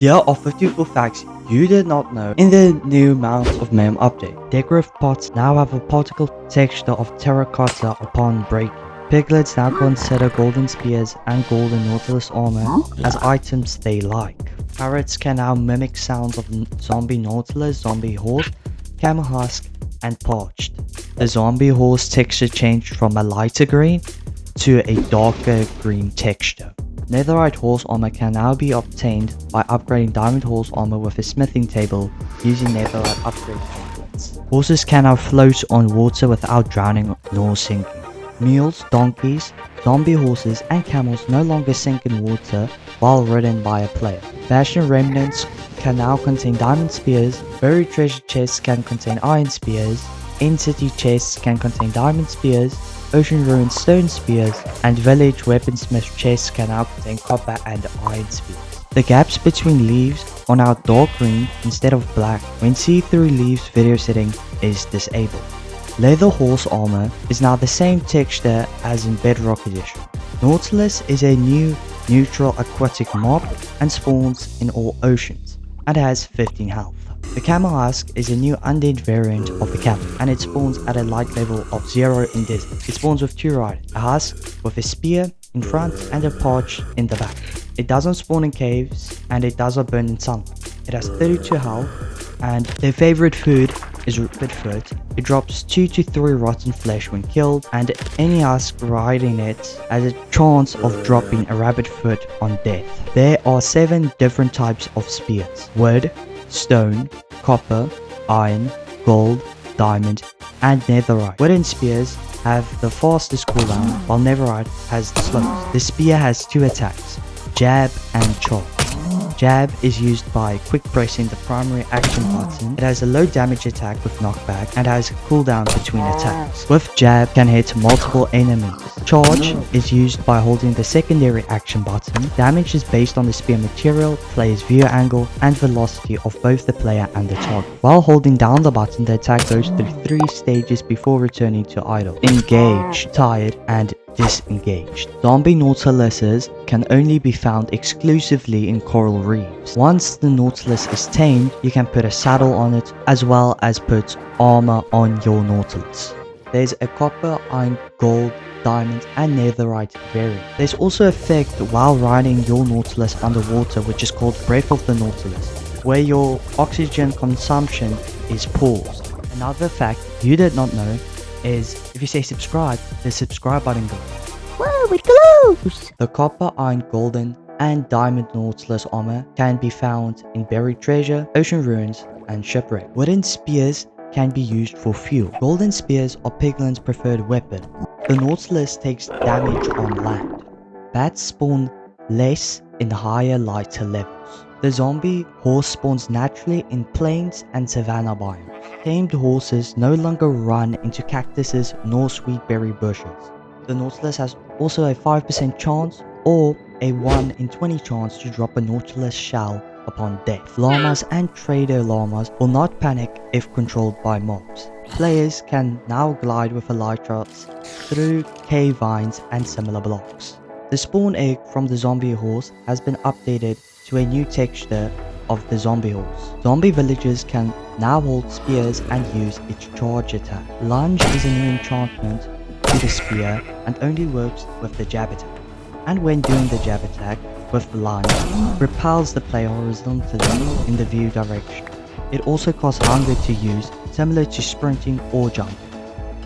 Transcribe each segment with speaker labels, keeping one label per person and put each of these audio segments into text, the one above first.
Speaker 1: Here are 54 facts you did not know in the new Mount of Mayhem update. Decorative pots now have a particle texture of terracotta upon breaking. Piglets now consider golden spears and golden Nautilus armor as items they like. Parrots can now mimic sounds of zombie Nautilus, zombie horse, camel husk, and parched. The zombie horse texture changed from a lighter green to a darker green texture. Netherite horse armor can now be obtained by upgrading diamond horse armor with a smithing table using netherite upgrade templates. Horses can now float on water without drowning nor sinking. Mules, donkeys, zombie horses, and camels no longer sink in water while ridden by a player. Bastion remnants can now contain diamond spears, buried treasure chests can contain iron spears, in-city chests can contain diamond spears, ocean ruins stone spears, and village weaponsmith chests can now contain copper and iron spears. The gaps between leaves are now dark green instead of black when see-through leaves video setting is disabled. Leather horse armor is now the same texture as in Bedrock Edition. Nautilus is a new neutral aquatic mob and spawns in all oceans and has 15 health. The camel husk is a new undead variant of the camel and it spawns at a light level of 0 in desert. It spawns with 2 riders, a husk with a spear in front and a parch in the back. It doesn't spawn in caves and it doesn't burn in sunlight. It has 32 health and their favorite food is rabbit foot. It drops 2 to 3 rotten flesh when killed, and any husk riding it has a chance of dropping a rabbit foot on death. There are 7 different types of spears: wood, stone, copper, iron, gold, diamond, and netherite. Wooden spears have the fastest cooldown, while netherite has the slowest. The spear has 2 attacks: jab and charge. Jab is used by quick pressing the primary action button. It has a low damage attack with knockback and has cooldown between attacks. With jab can hit multiple enemies. Charge is used by holding the secondary action button. Damage is based on the spear material, player's view angle, and velocity of both the player and the target. While holding down the button, the attack goes through 3 stages before returning to idle: engaged, tired, and disengaged. Zombie Nautiluses can only be found exclusively in coral reefs. Once the Nautilus is tamed, you can put a saddle on it as well as put armor on your Nautilus. There's a copper, iron, gold, diamond, and netherite variant. There's also an effect while riding your Nautilus underwater which is called Breath of the Nautilus, where your oxygen consumption is paused. Another fact you did not know is if you say subscribe, the subscribe button goes.
Speaker 2: Whoa, it glows!
Speaker 1: The copper, iron, golden, and diamond Nautilus armor can be found in buried treasure, ocean ruins, and shipwreck. Wooden spears can be used for fuel. Golden spears are Piglin's preferred weapon. The Nautilus takes damage on land. Bats spawn less in higher, lighter levels. The zombie horse spawns naturally in plains and savanna biomes. Tamed horses no longer run into cactuses nor sweet berry bushes. The Nautilus has also a 5% chance or a 1 in 20 chance to drop a Nautilus shell upon death. Llamas and trader llamas will not panic if controlled by mobs. Players can now glide with elytras through cave vines and similar blocks. The spawn egg from the zombie horse has been updated to a new texture of the zombie horse. Zombie villagers can now hold spears and use its charge attack. Lunge is a new enchantment to the spear and only works with the jab attack. And when doing the jab attack with lunge, repels the player horizontally in the view direction. It also costs hunger to use, similar to sprinting or jumping.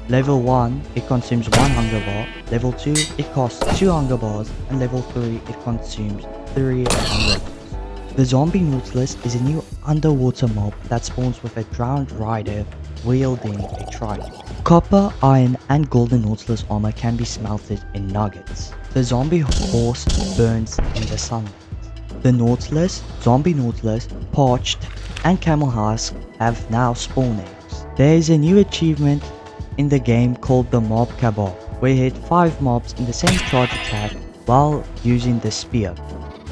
Speaker 1: Level 1, it consumes 1 hunger bar. Level 2, it costs 2 hunger bars. And level 3, it consumes 3 hunger bars. The zombie Nautilus is a new underwater mob that spawns with a drowned rider wielding a trident. Copper, iron, and golden Nautilus armor can be smelted in nuggets. The zombie horse burns in the sunlight. The Nautilus, zombie Nautilus, parched, and camel husk have now spawn eggs. There is a new achievement in the game called the Mob Cabal, where you hit 5 mobs in the same charge attack while using the spear.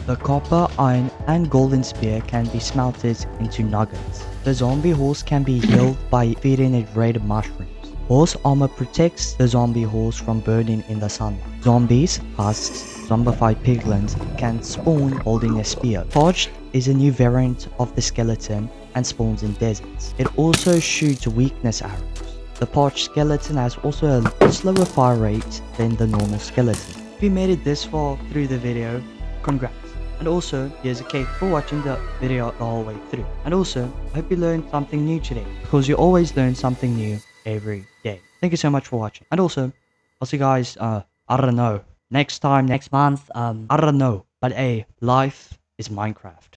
Speaker 1: The copper, iron, and golden spear can be smelted into nuggets. The zombie horse can be healed by feeding it red mushrooms. Horse armor protects the zombie horse from burning in the sunlight. Zombies, husks, zombified piglins can spawn holding a spear. Forged is a new variant of the skeleton and spawns in deserts. It also shoots weakness arrows. The parched skeleton has also a slower fire rate than the normal skeleton. If you made it this far through the video, congrats. And also, here's a cake for watching the video the whole way through. And also, I hope you learned something new today, because you always learn something new every day. Thank you so much for watching. And also, I'll see you guys, I don't know, next time, next month, I don't know. But hey, life is Minecraft.